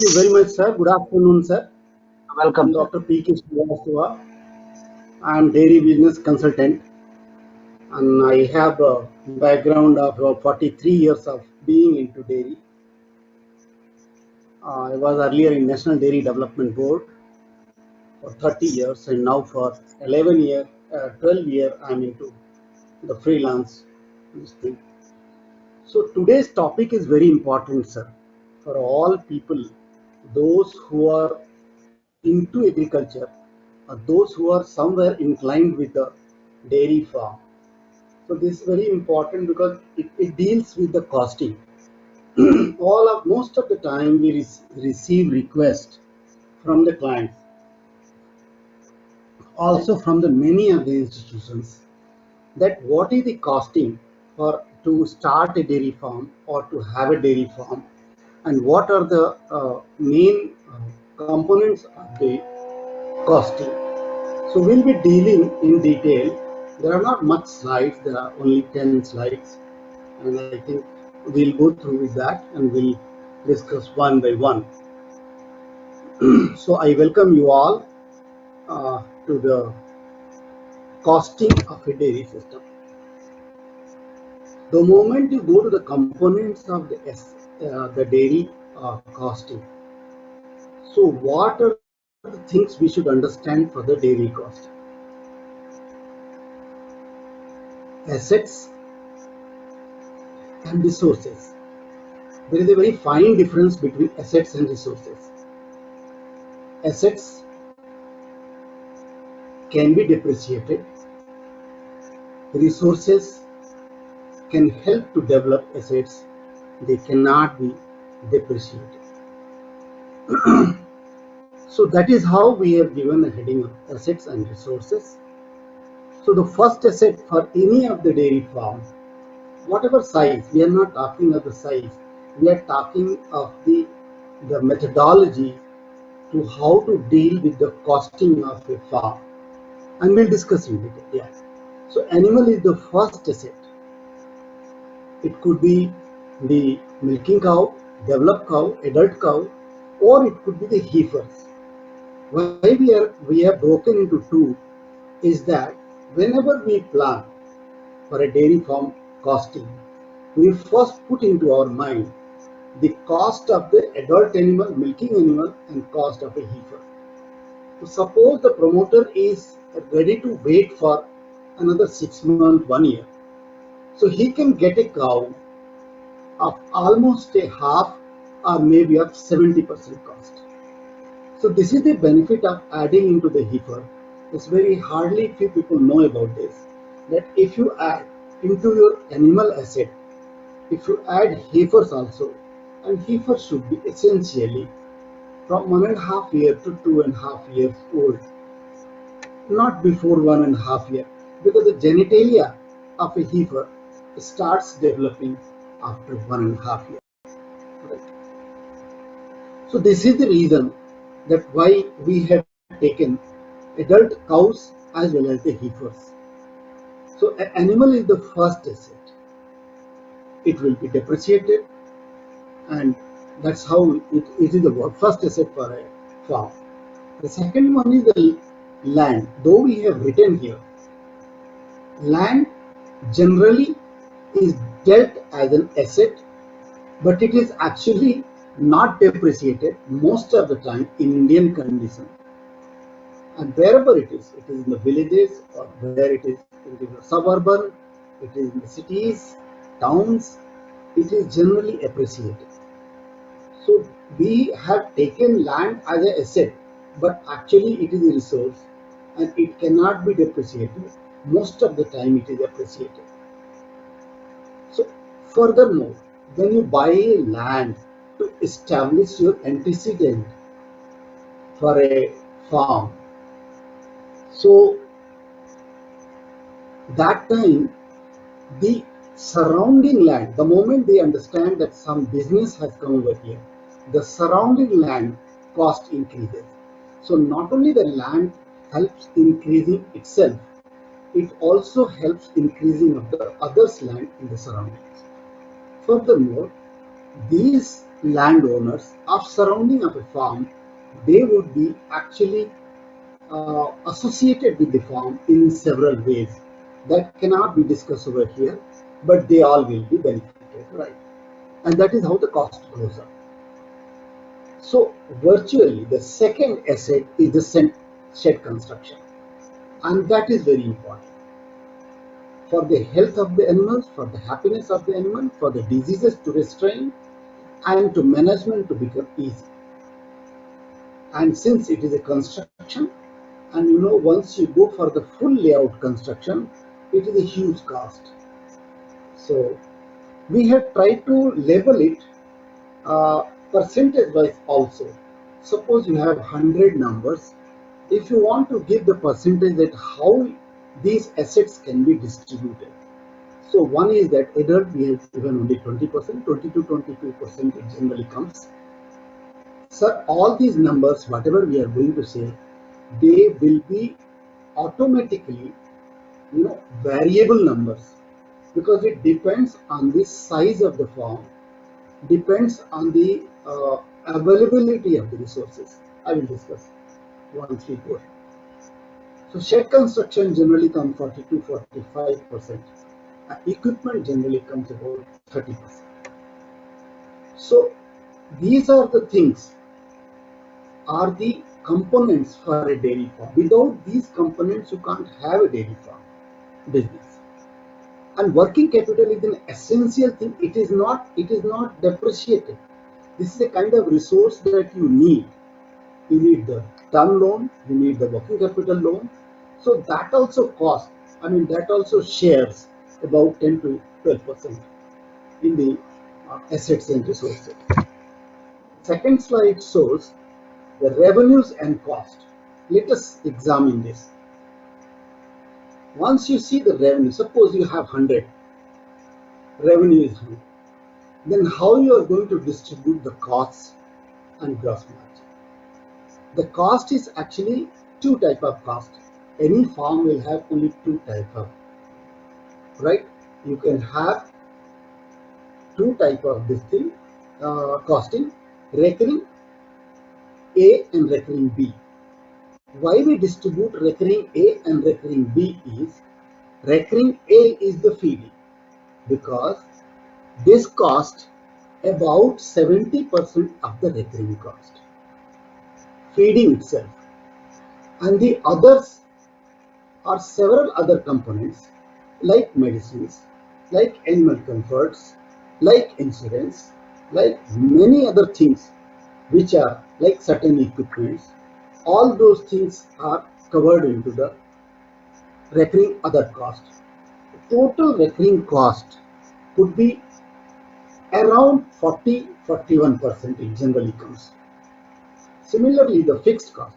Thank you very much, sir. Good afternoon, sir. I'm Welcome, sir. Dr. PKS. I'm dairy business consultant, and I have a background of 43 years of being into dairy. I was earlier in National Dairy Development Board for 30 years, and now for 12 year, I'm into the freelance this thing. So today's topic is very important, sir, for all people, those who are into agriculture, those who are somewhere inclined with the dairy farm. So this is very important because it deals with the costing. Most of the time we receive requests from the clients, also from the many of the institutions, that what is the costing for to start a dairy farm or to have a dairy farm, and what are the main components of the costing. So we'll be dealing in detail. There are not much slides, there are only 10 slides, and I think we'll go through with that and we'll discuss one by one. So I welcome you all to the costing of a dairy system. The moment you go to the components of the dairy costing, so what are the things we should understand for the dairy cost? Assets and resources. There is a very fine difference between assets and resources. Assets can be depreciated. Resources can help to develop assets. They cannot be depreciated. So that is how we have given a heading of assets and resources. So the first asset for any of the dairy farms, whatever size, we are not talking of the size, we are talking of the methodology to how to deal with the costing of a farm, and we'll discuss in detail. Yeah. So animal is the first asset. It could be the milking cow, developed cow, adult cow, or it could be the heifers. Why we have broken into two is that whenever we plan for a dairy farm costing, we first put into our mind the cost of the adult animal, milking animal, and cost of a heifer. So suppose the promoter is ready to wait for another 6 months, 1 year. So he can get a cow of almost a half or maybe of 70% cost. So this is the benefit of adding into the heifer. It's very hardly few people know about this. That if you add into your animal asset, if you add heifers also, and heifers should be essentially from 1.5 years to 2.5 years old, not before 1.5 years, because the genitalia of a heifer starts developing after 1.5 years. Right? So this is the reason that why we have taken adult cows as well as the heifers. So an animal is the first asset. It will be depreciated, and that's how it is the first asset for a farm. The second one is the land. Though we have written here, land generally is dealt as an asset, but it is actually not depreciated most of the time in Indian condition. And wherever it is in the villages or where it is the suburban, it is in the cities, towns, it is generally appreciated. So we have taken land as an asset, but actually it is a resource and it cannot be depreciated. Most of the time it is appreciated. So furthermore, when you buy land to establish your antecedent for a farm, so that time the surrounding land, the moment they understand that some business has come over here, the surrounding land cost increases. So not only the land helps increasing itself, it also helps increasing of the others land in the surroundings. Furthermore, these landowners of surrounding of a farm, they would be actually associated with the farm in several ways that cannot be discussed over here, but they all will be benefited, right? And that is how the cost goes up. So virtually the second asset is the shed construction, and that is very important for the health of the animals, for the happiness of the animal, for the diseases to restrain, and to management to become easy. And since it is a construction, and once you go for the full layout construction, it is a huge cost. So we have tried to label it percentage wise also. Suppose you have 100 numbers. If you want to give the percentage that how these assets can be distributed. So one is that adult we have given only 20%, 20 to 22% it generally comes. Sir, all these numbers, whatever we are going to say, they will be automatically, variable numbers, because it depends on the size of the farm, depends on the availability of the resources. I will discuss once we go. So shed construction generally comes 40 to 45%. Equipment generally comes about 30%. So these are the things, are the components for a dairy farm. Without these components, you can't have a dairy farm business. And working capital is an essential thing. It is not depreciated. This is a kind of resource that you need. You need the term loan, you need the working capital loan. So that also costs, that also shares about 10 to 12% in the assets and resources. Second slide shows the revenues and cost. Let us examine this. Once you see the revenue, suppose you have 100, revenue is 100, then how you are going to distribute the costs and gross margin? The cost is actually two type of cost. Any farm will have only two type of, right? You can have two type of this thing, costing, recurring A and recurring B. Why we distribute recurring A and recurring B is, recurring A is the feeding, because this cost about 70% of the recurring cost, feeding itself, and the others are several other components like medicines, like animal comforts, like insurance, like many other things which are like certain equipments. All those things are covered into the recurring other cost. Total recurring cost could be around 40-41% it generally comes. Similarly, the fixed cost.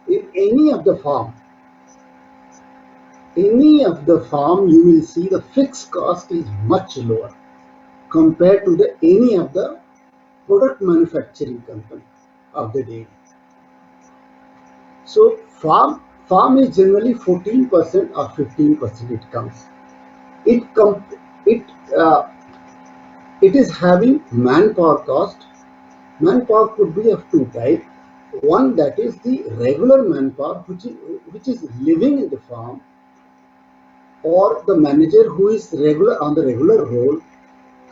In any of the farm, you will see the fixed cost is much lower compared to any of the product manufacturing company of the day. So farm is generally 14% or 15% it comes. It uh, it is having manpower cost. Manpower could be of two types. One, that is the regular manpower which is living in the farm, or the manager who is regular on the regular role.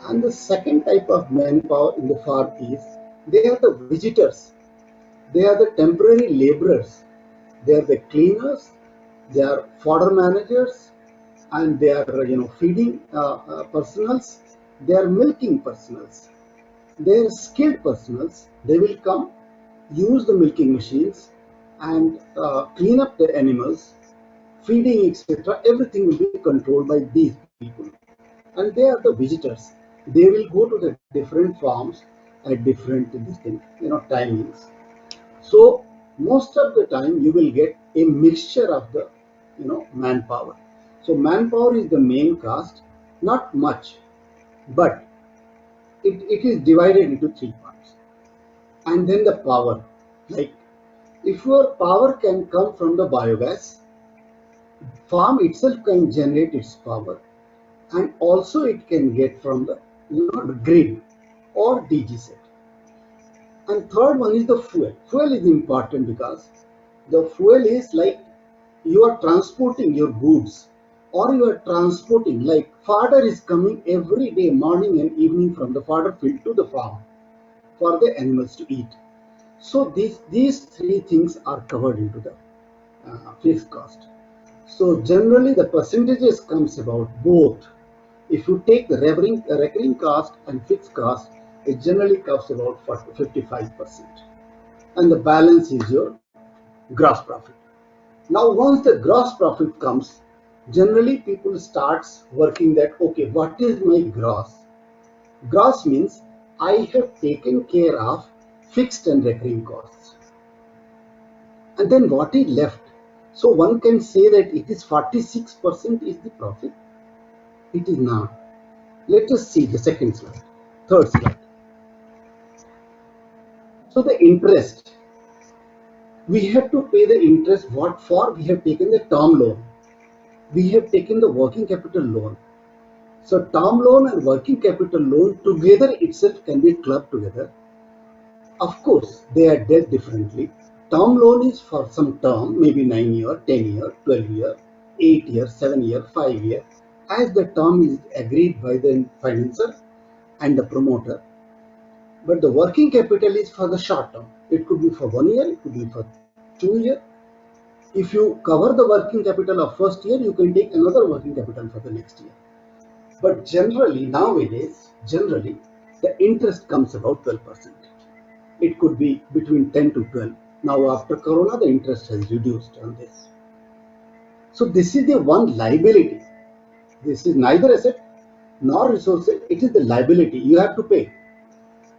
And the second type of manpower in the farm is, they are the visitors, they are the temporary laborers, they are the cleaners, they are fodder managers, and they are feeding personals, they are milking personals, they are skilled personals. They will come, use the milking machines, and clean up the animals, feeding, etc. Everything will be controlled by these people, and they are the visitors. They will go to the different farms at different timings. So most of the time you will get a mixture of the manpower. So manpower is the main cost, not much, but it is divided into three parts. And then the power, like if your power can come from the biogas, farm itself can generate its power, and also it can get from the grid or DG set. And third one is the fuel. Fuel is important because the fuel is like you are transporting your goods, or you are transporting, like fodder is coming every day morning and evening from the fodder field to the farm for the animals to eat. So these three things are covered into the fixed cost. So generally the percentages comes about both. If you take the recurring cost and fixed cost, it generally comes about 55%, and the balance is your gross profit. Now once the gross profit comes, generally people starts working that, okay, what is my gross? Gross means I have taken care of fixed and recurring costs. And then what is left? So one can say that it is 46% is the profit. It is not. Let us see the second slide, third slide. So the interest, we have to pay the interest. What for? We have taken the term loan. We have taken the working capital loan. So term loan and working capital loan together itself can be clubbed together. Of course, they are dealt differently. Term loan is for some term, maybe 9 year, 10 year, 12 year, 8 year, 7 year, 5 year, as the term is agreed by the financer and the promoter. But the working capital is for the short term. It could be for 1 year, it could be for 2 years. If you cover the working capital of first year, you can take another working capital for the next year. But generally, nowadays, the interest comes about 12%. It could be between 10 to 12. Now, after Corona, the interest has reduced on this. So, this is the one liability. This is neither asset nor resources. It is the liability. You have to pay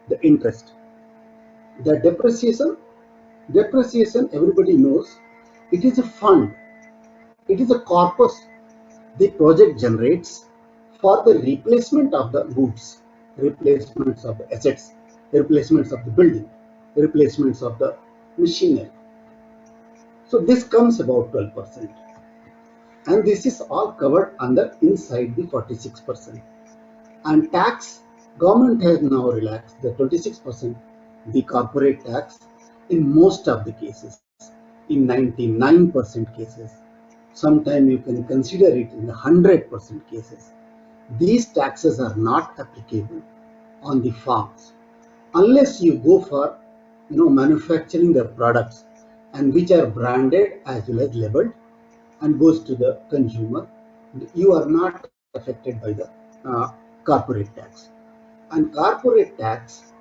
the interest. The depreciation, everybody knows, it is a fund. It is a corpus the project generates for the replacement of the goods, replacements of the assets, replacements of the building, replacements of the machinery. So this comes about 12%, and this is all covered under inside the 46%. And tax, government has now relaxed the 26%, the corporate tax in most of the cases, in 99% cases. Sometimes you can consider it in the 100% cases. These taxes are not applicable on the farms unless you go for manufacturing the products, and which are branded as well as labeled and goes to the consumer. You are not affected by the corporate tax. And corporate tax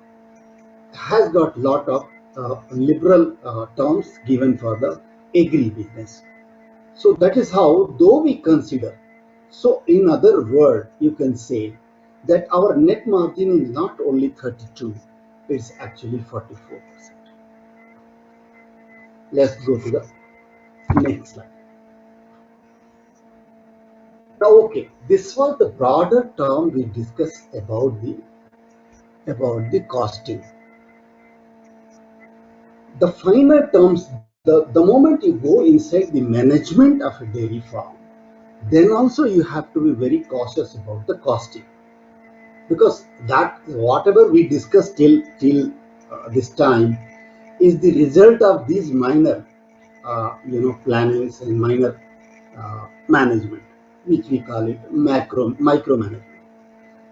has got lot of liberal terms given for the agri business. So that is how, though we consider, so in other word, you can say that our net margin is not only 32, it's actually 44%. Let's go to the next slide. Now, okay, this was the broader term we discussed about the costing. The finer terms, the moment you go inside the management of a dairy farm, then also you have to be very cautious about the costing, because that whatever we discussed till this time is the result of these minor plannings and minor management, which we call it micromanagement.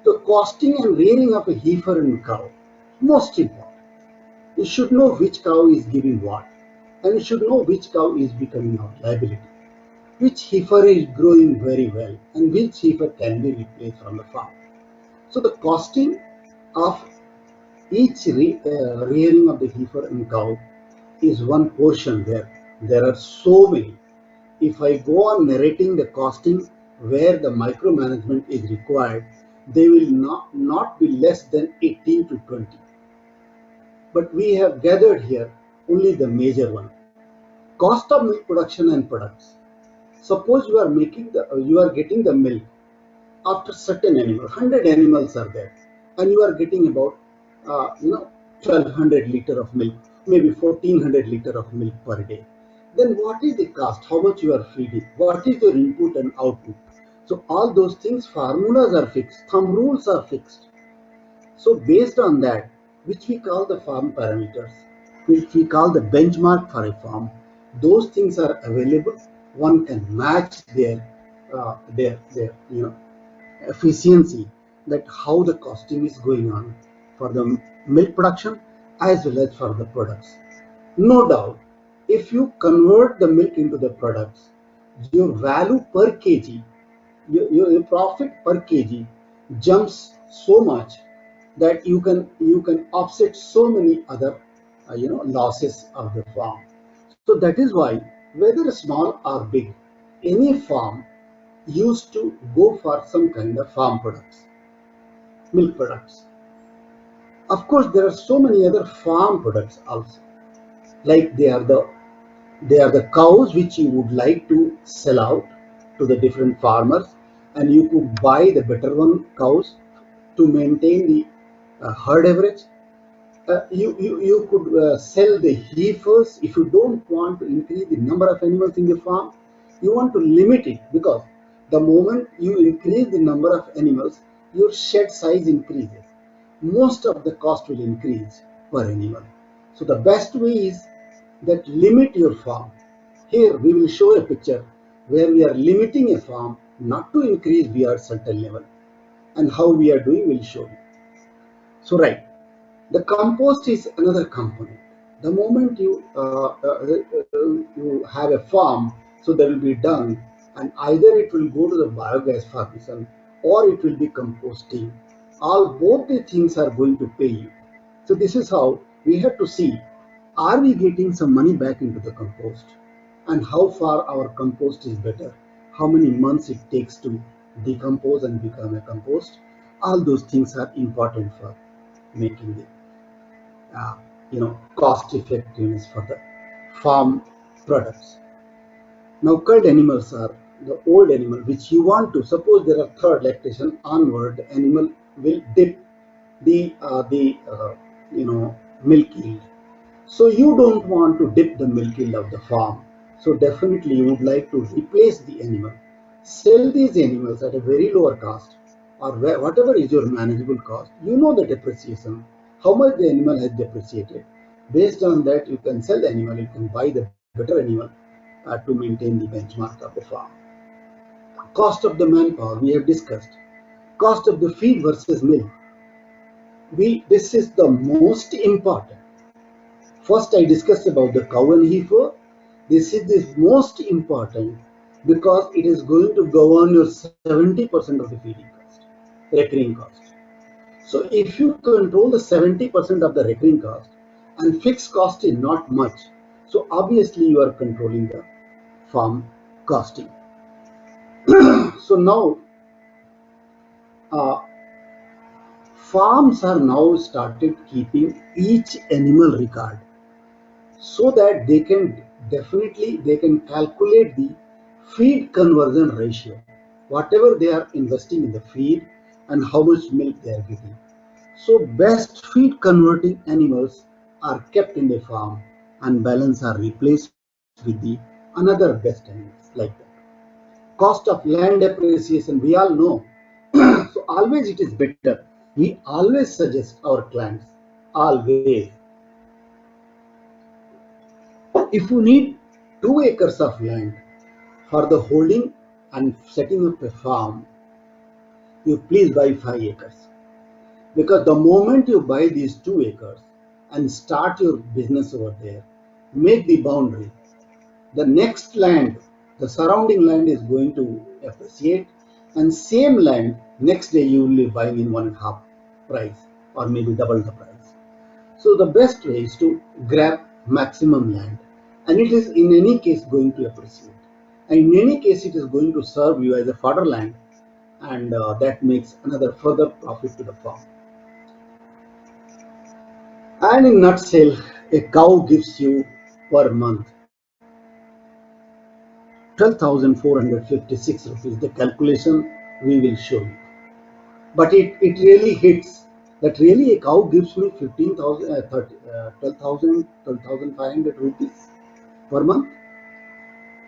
The costing and rearing of a heifer and cow, most important. You should know which cow is giving what, and you should know which cow is becoming a liability, which heifer is growing very well, and which heifer can be replaced from the farm. So the costing of each rearing of the heifer and cow is one portion there. There are so many. If I go on narrating the costing where the micromanagement is required, they will not be less than 18 to 20. But we have gathered here only the major one. Cost of milk production and products. Suppose you are getting the milk after certain animal, 100 animals are there, and you are getting about 1200 liter of milk, maybe 1400 liter of milk per day. Then what is the cost? How much you are feeding? What is your input and output? So all those things, formulas are fixed, thumb rules are fixed. So based on that, which we call the farm parameters, which we call the benchmark for a farm, those things are available. One can match their efficiency, that how the costing is going on for the milk production as well as for the products. No doubt, if you convert the milk into the products, your value per kg, your profit per kg jumps so much that you can offset so many other losses of the farm. So that is why, whether small or big, any farm used to go for some kind of farm products, milk products. Of course, there are so many other farm products also, like they are the cows which you would like to sell out to the different farmers, and you could buy the better one cows to maintain the herd average. You could sell the heifers if you don't want to increase the number of animals in the farm. You want to limit it, because the moment you increase the number of animals, your shed size increases. Most of the cost will increase per animal. So the best way is that limit your farm. Here we will show a picture where we are limiting a farm not to increase beyond certain level, and how we are doing will show you. So right, the compost is another component. The moment you have a farm, so there will be dung, and either it will go to the biogas formation or it will be composting. All both the things are going to pay you. So this is how we have to see: are we getting some money back into the compost, and how far our compost is better? How many months it takes to decompose and become a compost? All those things are important for making the cost effectiveness for the farm products. Now culled animals are the old animal which you want to, suppose there are third lactation onward, the animal will dip the milk yield. So you don't want to dip the milk yield of the farm. So definitely you would like to replace the animal, sell these animals at a very lower cost, or whatever is your manageable cost. You know the depreciation, how much the animal has depreciated. Based on that, you can sell the animal, you can buy the better animal to maintain the benchmark of the farm. Cost of the manpower we have discussed. Cost of the feed versus milk. This is the most important. First, I discussed about the cow and heifer. This is the most important, because it is going to govern your 70% of the feeding cost, recurring cost. So if you control the 70% of the recurring cost, and fixed cost is not much, so obviously you are controlling the farm costing. So now uh, farms are now started keeping each animal record, so that they can calculate the feed conversion ratio, whatever they are investing in the feed and how much milk they are getting. So best feed converting animals are kept in the farm, and balance are replaced with the another best animals, like that. Cost of land appreciation, we all know. So always it is better, we always suggest our clients, always, if you need 2 acres of land for the holding and setting up a farm, you please buy 5 acres. Because the moment you buy these 2 acres and start your business over there, make the boundary, the next land, the surrounding land is going to appreciate, and same land next day you will be buying in 1.5 price, or maybe double the price. So the best way is to grab maximum land, and it is in any case going to appreciate. And in any case, it is going to serve you as a fodder land, and that makes another further profit to the farm. And in nutshell, a cow gives you per month 12,456 rupees. The calculation we will show you. But it really hits that really a cow gives me 15,000, 12,000, 12,500 rupees per month.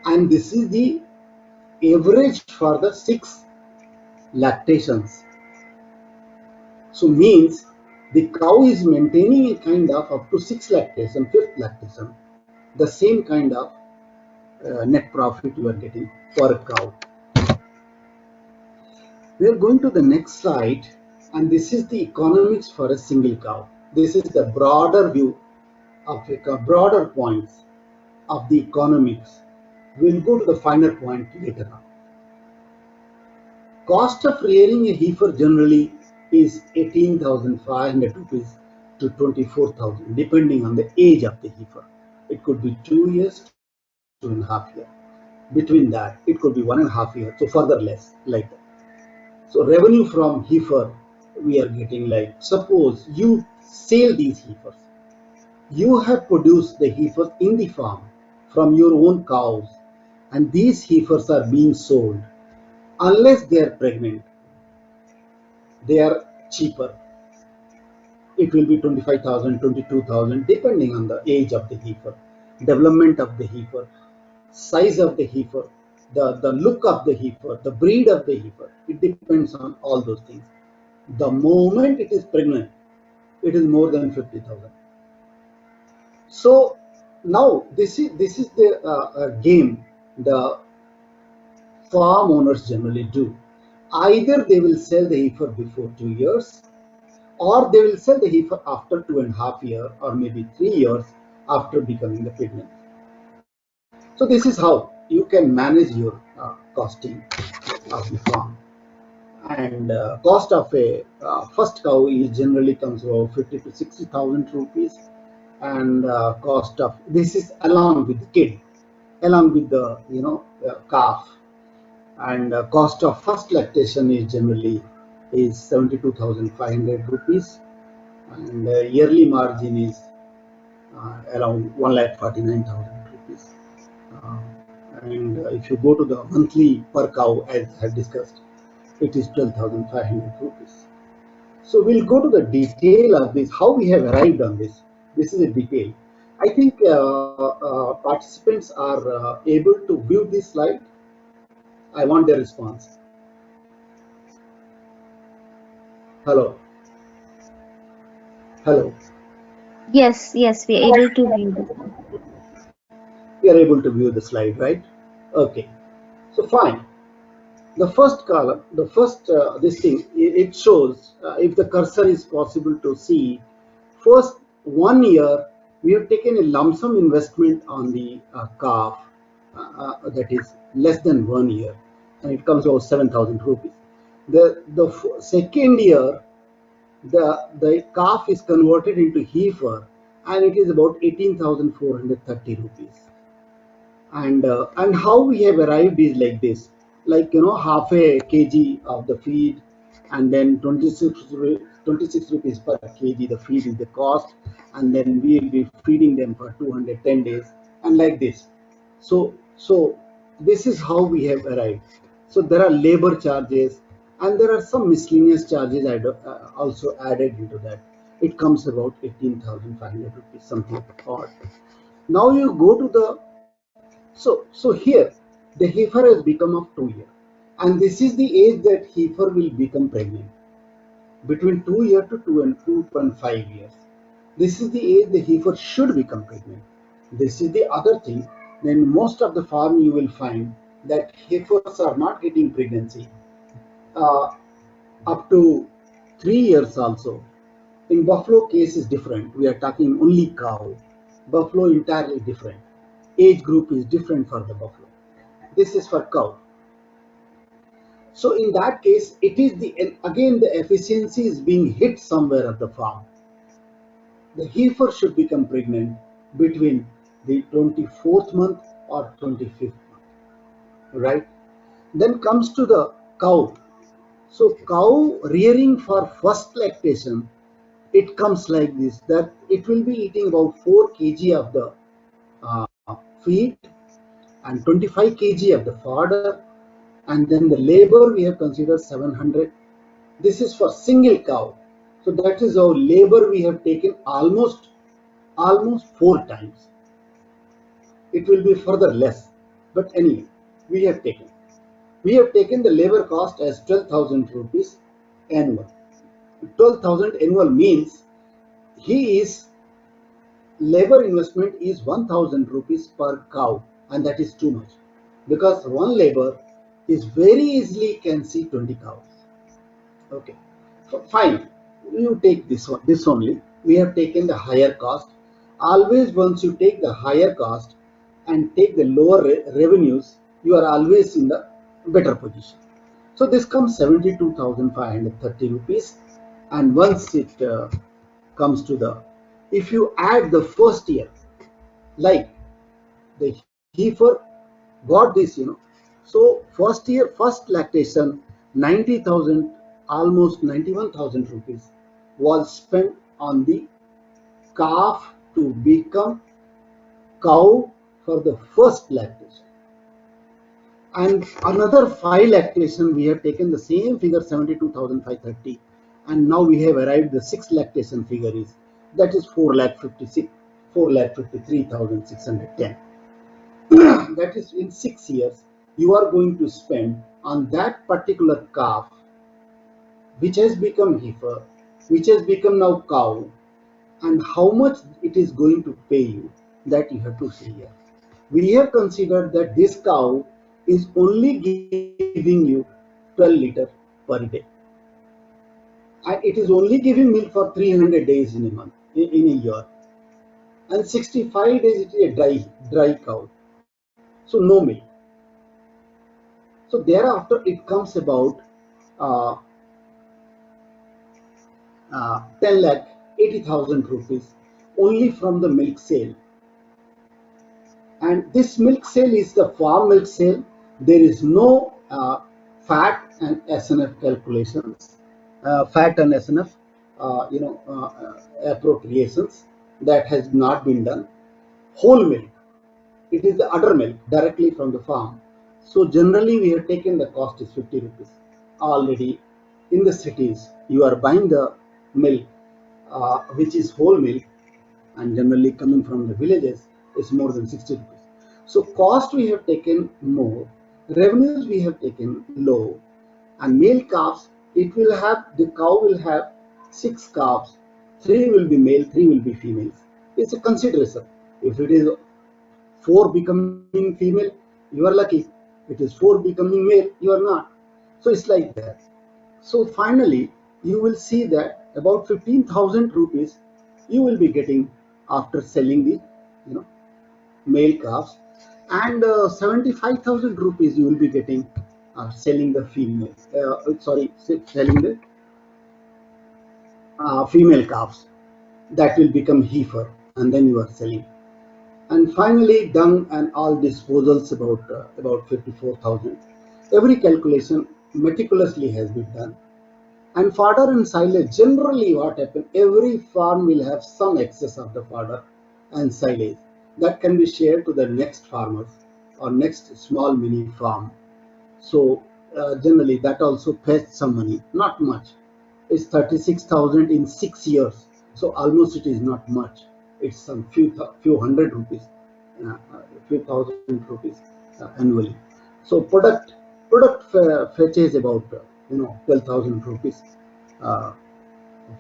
And this is the average for the 6 lactations. So means The cow is maintaining a kind of up to 6 lactation, 5th lactation, the same kind of net profit you are getting per cow. We are going to the next slide, and this is the economics for a single cow. This is the broader view of the broader points of the economics. We'll go to the finer point later on. Cost of rearing a heifer generally is 18,500 rupees to 24,000 depending on the age of the heifer. It could be 2 years, 2.5 years. Between that, it could be 1.5 years, so further less, like that. So revenue from heifer we are getting, like suppose you sell these heifers. You have produced the heifers in the farm from your own cows, and these heifers are being sold. Unless they are pregnant, they are cheaper. It will be 25,000, 22,000 depending on the age of the heifer, development of the heifer, size of the heifer, the look of the heifer, the breed of the heifer. It depends on all those things. The moment it is pregnant, it is more than 50,000. So now this is the game the farm owners generally do. Either they will sell the heifer before 2 years, or they will sell the heifer after 2.5 years, or maybe 3 years after becoming the pregnant. So this is how you can manage your costing of the farm. And cost of a first cow is generally comes about 50 to 60,000 rupees, and cost of this is along with the kid, along with the calf, and cost of first lactation is generally is 72,500 rupees, and yearly margin is around 1,49,000 rupees. Uh, and if you go to the monthly per cow, as I have discussed, it is 12,500 rupees. So we'll go to the detail of this, how we have arrived on this. This is a detail. I think participants are able to view this slide. I want their response. Hello. Hello. Yes, yes, we are able to view this. We are able to view the slide, right? Okay. So fine. The first column, the first this thing, it shows if the cursor is possible to see. First 1 year, we have taken a lump sum investment on the calf, that is less than 1 year, and it comes over 7,000 rupees. The second year, the calf is converted into heifer, and it is about 18,430 rupees. And how we have arrived is like this, like half a kg of the feed, and then 26 rupees per kg the feed is the cost, and then we will be feeding them for 210 days, and like this. So this is how we have arrived. So there are labor charges, and there are some miscellaneous charges also added into that. It comes about 18,500 rupees, something odd. Now you go to the, so here the heifer has become of 2 years, and this is the age that heifer will become pregnant, between 2 years to 2.5 years. This is the age the heifer should become pregnant. This is the other thing. Then most of the farm you will find that heifers are not getting pregnancy uh, up to 3 years also. In buffalo case is different. We are talking only cow. Buffalo entirely different. Age group is different for the buffalo. This is for cow. So in that case, it is again the efficiency is being hit somewhere at the farm. The heifer should become pregnant between the 24th month or 25th month, right? Then comes to the cow. So cow rearing for first lactation, it comes like this, that it will be eating about 4 kg of the uh, feed and 25 kg of the fodder, and then the labor we have considered 700. This is for single cow. So that is our labor we have taken almost 4 times. It will be further less, but anyway, we have taken. We have taken the labor cost as 12,000 rupees annual. 12,000 annual means he is labor investment is 1000 rupees per cow, and that is too much because one labor is very easily can see 20 cows. Okay, fine. You take this one, this only. We have taken the higher cost. Always, once you take the higher cost and take the lower revenues, you are always in the better position. So this comes 72,530 rupees, and once it comes to the, if you add the first year, like the heifer got this, so first year, first lactation, 90,000, almost 91,000 rupees was spent on the calf to become cow for the first lactation. And another 5 lactation, we have taken the same figure 72,530, and now we have arrived the 6 lactation figure is, that is 4,56, 4,53,610. That is in 6 years you are going to spend on that particular calf which has become heifer, which has become now cow, and how much it is going to pay you, that you have to see here. We have considered that this cow is only giving you 12 liter per day, and it is only giving milk for 300 days in a month, in a year, and 65 days it is a dry cow, so no milk. So thereafter it comes about uh, 10 lakh 80,000 rupees only from the milk sale. And this milk sale is the farm milk sale. There is no fat and SNF calculations, fat and SNF, appropriations, that has not been done. Whole milk, it is the udder milk directly from the farm. So generally we have taken the cost is 50 rupees. Already in the cities you are buying the milk, which is whole milk, and generally coming from the villages is more than 60 rupees. So cost we have taken more, revenues we have taken low, and male calves, it will have, the cow will have 6 calves, 3 will be male, 3 will be females. It's a consideration. If it is 4 becoming female, you are lucky. It is 4 becoming male, you are not. So it's like that. So finally, you will see that about 15,000 rupees you will be getting after selling the, male calves, and 75,000 rupees you will be getting selling the female. Selling the female calves, that will become heifer, and then you are selling. And finally, dung and all disposals about 54,000. Every calculation meticulously has been done. And fodder and silage, generally what happens, every farm will have some excess of the fodder and silage that can be shared to the next farmers or next small mini farm. So generally that also pays some money, not much. It's 36,000 in 6 years. So almost it is not much. It's some few hundred rupees, few thousand rupees annually. So product fetches about 12,000 rupees uh,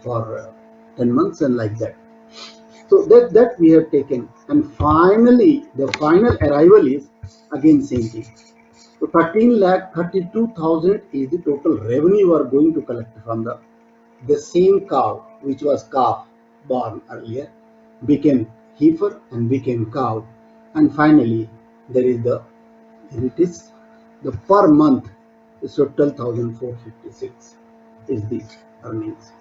for 10 months and like that. So that we have taken, and finally the final arrival is again same thing. So 13 lakh 32,000 is the total revenue you are going to collect from the same cow which was calf born earlier, became heifer and became cow, and finally there is it is the per month, so 12,456 is the earnings.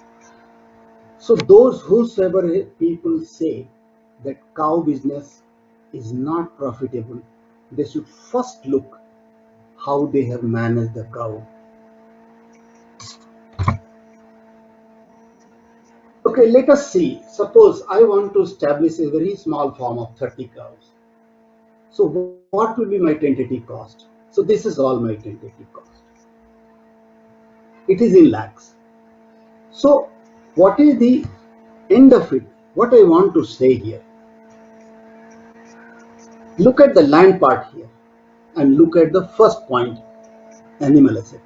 So those whosoever people say that cow business is not profitable, they should first look how they have managed the cow. Okay, let us see. Suppose I want to establish a very small farm of 30 cows. So what will be my tentative cost? So this is all my tentative cost. It is in lakhs. So what is the end of it? What I want to say here. Look at the land part here and look at the first point, animal asset.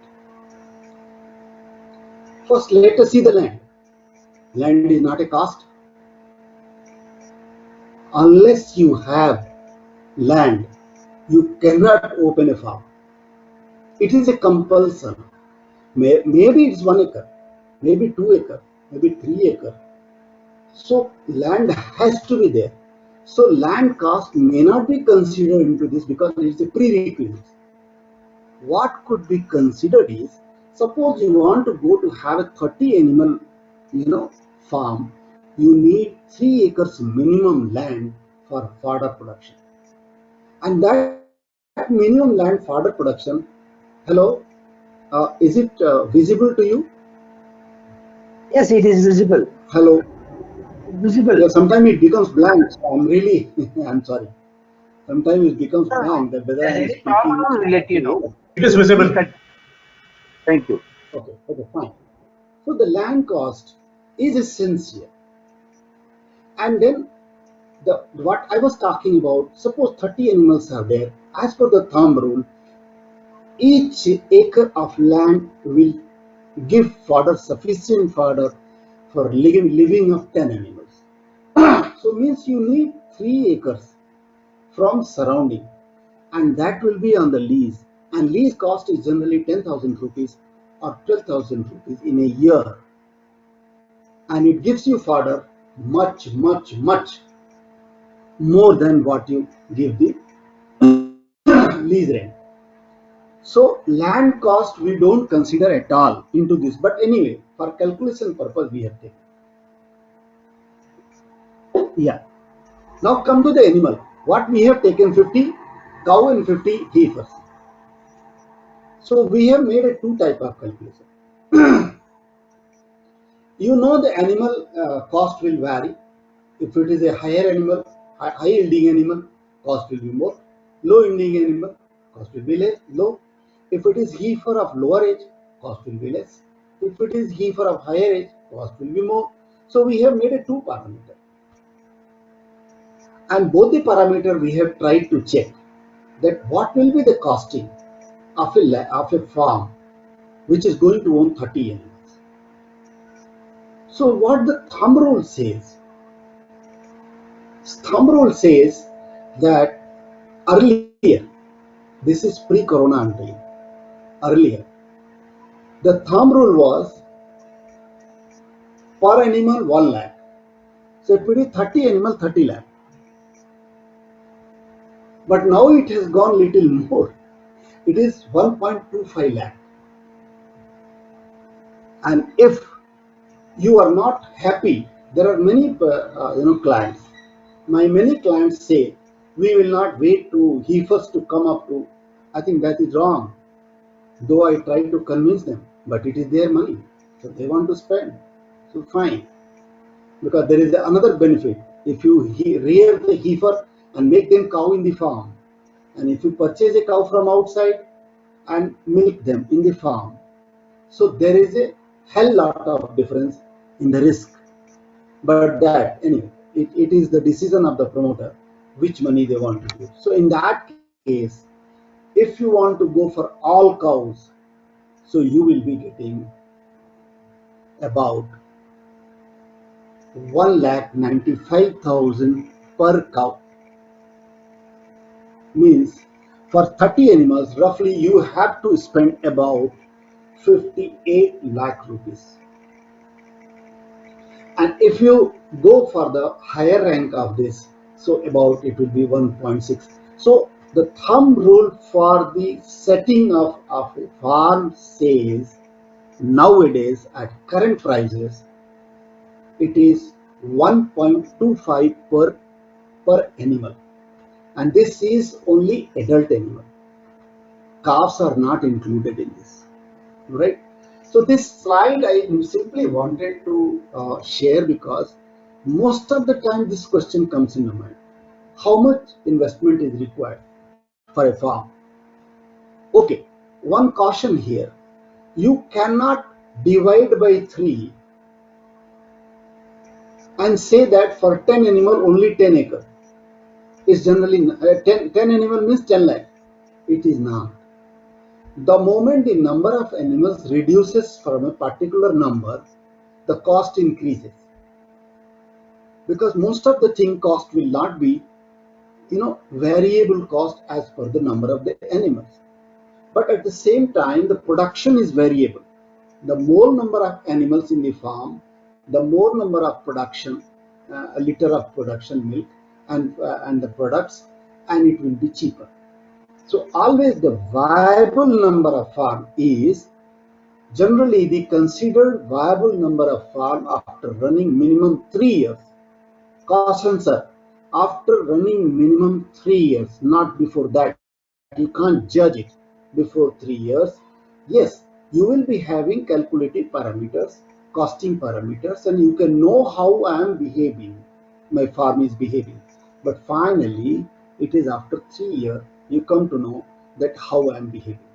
First, let us see the land. Land is not a cost. Unless you have land, you cannot open a farm. It is a compulsion. Maybe it's 1 acre, maybe 2 acre, maybe 3 acre. So land has to be there. So land cost may not be considered into this because it's a prerequisite. What could be considered is, suppose you want to go to have a 30 animal, farm. You need 3 acres minimum land for fodder production, and that minimum land fodder production. Hello, is it visible to you? Yes, it is visible. Hello. Visible. Yeah, sometimes it becomes blank. So I'm really, I'm sorry. Sometimes it becomes No, no. blank that whether There's I'm any speaking problem, we'll let you know. okay. It is Please visible. cut. Thank you. Okay, fine. So the land cost is essential. And then the what I was talking about, suppose 30 animals are there. As per the thumb rule, each acre of land will give fodder, sufficient fodder for living of 10 animals. So means you need 3 acres from surrounding, and that will be on the lease, and lease cost is generally 10,000 rupees or 12,000 rupees in a year, and it gives you fodder much more than what you give the lease rent. So land cost we don't consider at all into this, but anyway, for calculation purpose we have taken. Yeah. Now come to the animal. What we have taken 50 cow and 50 heifers. So we have made a two type of calculation. The animal cost will vary. If it is a higher animal, high yielding animal, cost will be more. Low yielding animal, cost will be low. If it is heifer of lower age, cost will be less. If it is heifer of higher age, cost will be more. So we have made a two parameter, and both the parameter we have tried to check that what will be the costing of a farm which is going to own 30 animals. So what the thumb rule says that earlier, this is pre-corona I'm telling, earlier, the thumb rule was per animal 1 lakh. So if it is 30 animal, 30 lakh. But now it has gone little more. It is 1.25 lakh. And if you are not happy, there are many clients. My many clients say we will not wait to he first to come up to. I think that is wrong. Though I try to convince them, but it is their money, so they want to spend. So fine, because there is another benefit. If you rear the heifer and make them cow in the farm, and if you purchase a cow from outside and milk them in the farm, so there is a hell lot of difference in the risk. But that anyway, it is the decision of the promoter which money they want to give. So in that case, if you want to go for all cows, so you will be getting about 1,95,000 per cow. Means for 30 animals, roughly you have to spend about 58 lakh rupees. And if you go for the higher rank of this, so about it will be 1.6. So the thumb rule for the setting of a farm says nowadays at current prices it is 1.25 per animal, and this is only adult animal. Calves are not included in this, right? So this slide I simply wanted to share because most of the time this question comes in my mind: how much investment is required for a farm? Okay, one caution here: you cannot divide by 3 and say that for 10 animal only 10 acre is generally 10 animal means 10 lakh. It is not. The moment the number of animals reduces from a particular number, the cost increases. because most of the thing cost will not be, variable cost as per the number of the animals. But at the same time, the production is variable. The more number of animals in the farm, the more number of production, a liter of production milk and the products, and it will be cheaper. So always the viable number of farm is generally the considered viable number of farm after running minimum 3 years. Caution, sir, after running minimum 3 years, not before that. You can't judge it before 3 years. Yes, you will be having calculated parameters, costing parameters, and you can know how I am behaving, my farm is behaving. But finally, it is after 3 years you come to know that how I am behaving.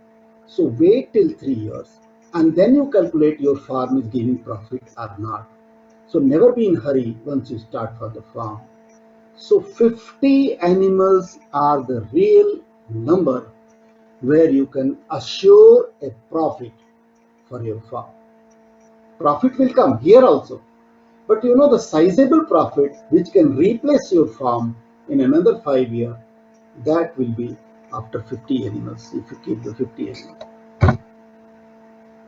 So wait till 3 years and then you calculate your farm is giving profit or not. So never be in hurry once you start for the farm. So 50 animals are the real number where you can assure a profit for your farm. Profit will come here also, but the sizable profit which can replace your farm in another 5 years, that will be after 50 animals if you keep the 50 animals.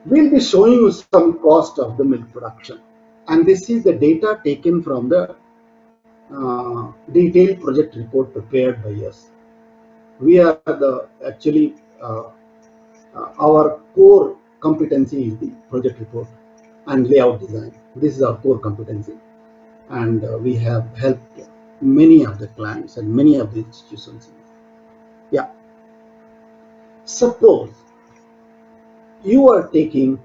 We'll be showing you some cost of the milk production, and this is the data taken from the detailed project report prepared by us. We are the actually our core competency is the project report and layout design. This is our core competency, and we have helped many of the clients and many of the institutions. Yeah. Suppose you are taking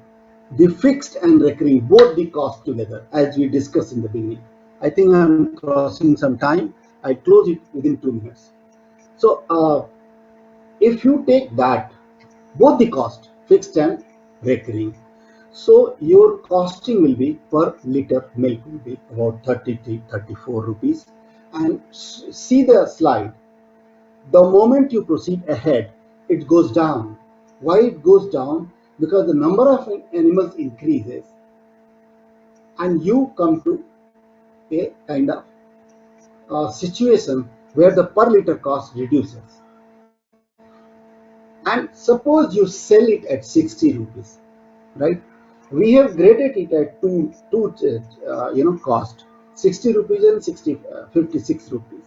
the fixed and recurring, both the cost together, as we discussed in the beginning. I think I'm crossing some time. I close it within 2 minutes. So if you take that, both the cost, fixed and recurring, so your costing will be per liter milk will be about 33-34 rupees. And see the slide. The moment you proceed ahead, it goes down. Why it goes down? Because the number of animals increases and you come to a kind of situation where the per liter cost reduces. And suppose you sell it at 60 rupees, right? We have graded it at two cost, 60 rupees and 56 rupees.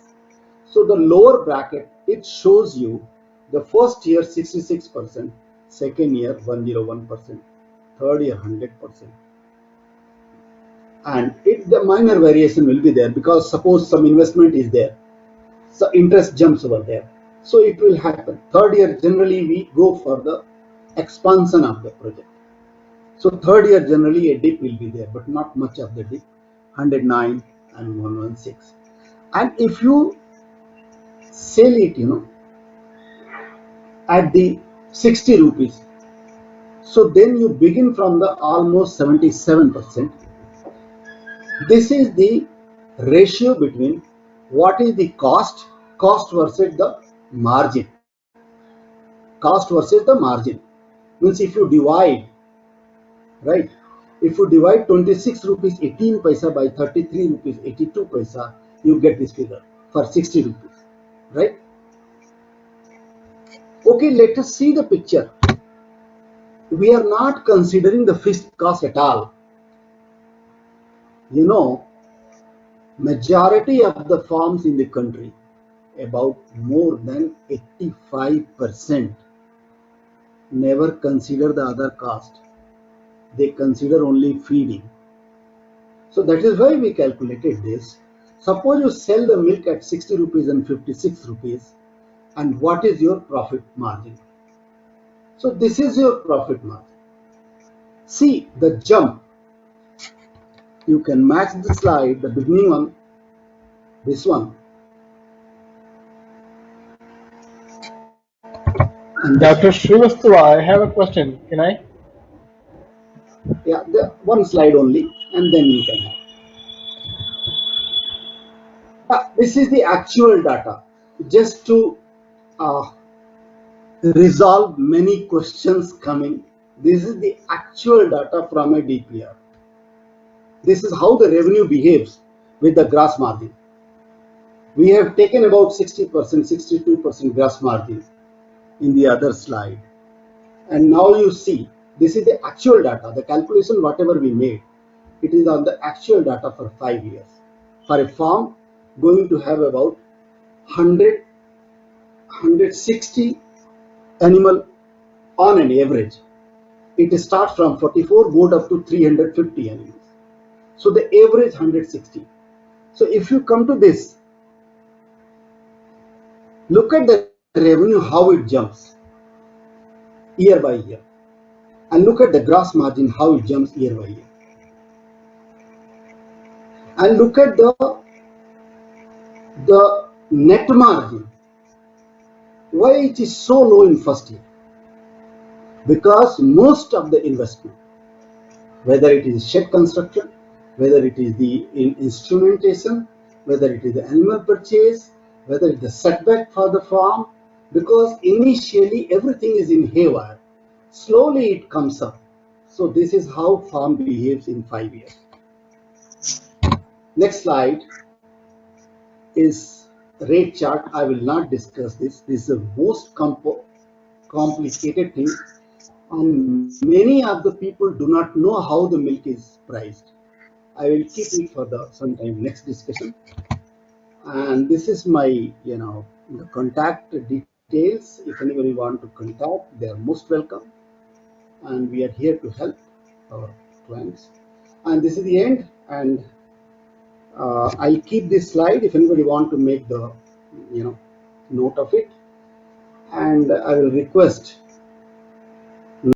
So the lower bracket, it shows you the first year 66%, second year 101%, third year 100%. And the minor variation will be there because suppose some investment is there, so interest jumps over there. So it will happen. Third year generally we go for the expansion of the project. So third year generally a dip will be there, but not much of the dip, 109 and 116. And if you sell it, at the 60 rupees, so then you begin from the almost 77%. This is the ratio between what is the cost versus the margin. Cost versus the margin means if you divide, right? If you divide 26 rupees 18 paisa by 33 rupees 82 paisa, you get this figure for 60 rupees, right? Okay, let us see the picture. We are not considering the fixed cost at all. Majority of the farms in the country, about more than 85%, never consider the other cost. They consider only feeding. So that is why we calculated this. Suppose you sell the milk at 60 rupees and 56 rupees, and what is your profit margin? So this is your profit margin. See the jump. You can match the slide, the beginning one, this one. And Dr. Srivastava, I have a question. Can I? Yeah, the one slide only, and then you can have. This is the actual data, just to resolve many questions coming. This is the actual data from a DPR. This is how the revenue behaves with the gross margin. We have taken about 60%, 62% gross margin in the other slide. And now you see, this is the actual data, the calculation whatever we made, it is on the actual data for 5 years. For a farm going to have about 100, 160 animal on an average. It starts from 44, goes up to 350 animals. So the average 160. So if you come to this, look at the revenue, how it jumps year by year. And look at the gross margin, how it jumps year by year. And look at the net margin. Why it is so low in first year? Because most of the investment, whether it is shed construction, whether it is the instrumentation, whether it is the animal purchase, whether it is the setback for the farm, because initially everything is in haywire, slowly it comes up. So this is how farm behaves in 5 years. Next slide is rate chart. I will not discuss this. This is the most complicated thing, and many of the people do not know how the milk is priced. I will keep it for the sometime next discussion. And this is my, the contact details. If anybody want to contact, they are most welcome. And we are here to help our clients. And this is the end. And I'll keep this slide if anybody want to make the, note of it. And I will request